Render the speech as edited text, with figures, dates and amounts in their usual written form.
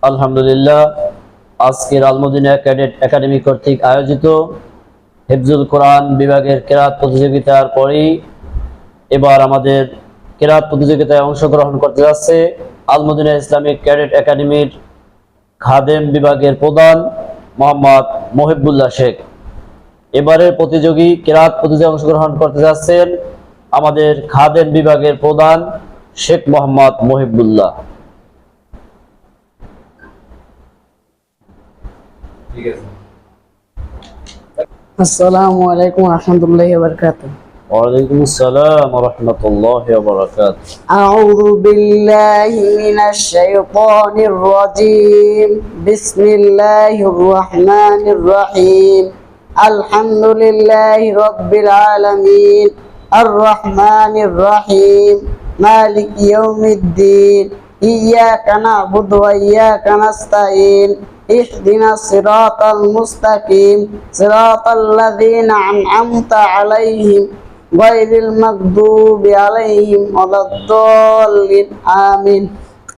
আলহামদুলিল্লাহ, আজকের Al-Madina cadet academy কর্তৃক আয়োজিত হিফজুল কোরআন বিভাগের কেরাত প্রতিযোগিতার পরেই এবার আমাদের কেরাত প্রতিযোগিতায় অংশগ্রহণ করতে যাচ্ছে আল-মদিনা ইসলামিক ক্যাডেট একাডেমির খাদেম বিভাগের প্রধান মোহাম্মদ মহিবুল্লাহ শেখ। এবারের প্রতিযোগী কেরাত প্রতিযোগিতায় অংশগ্রহণ করতে যাচ্ছেন আমাদের খাদেম বিভাগের প্রধান শেখ মোহাম্মদ মহিবুল্লাহ। আসসালামু আলাইকুম ওয়া রাহমাতুল্লাহি ওয়া বারাকাতুহু। ওয়ালাইকুম আসসালাম ওয়া রাহমাতুল্লাহি ওয়া বারাকাতুহু। আউযু বিল্লাহি মিনাশ শাইতানির রাজীম। বিসমিল্লাহির রহমানির রহিম। আলহামদুলিল্লাহি রাব্বিল আলামিন। আর রহমানির রহিম। মালিকি ইয়াউমিদ্দিন। ইয়্যাকা না'বুদু ওয়া ইয়্যাকা নাস্তাঈন। اهدنا الصراط المستقيم صراط الذين أنعمت عليهم غير المغضوب عليهم ولا الضالين آمين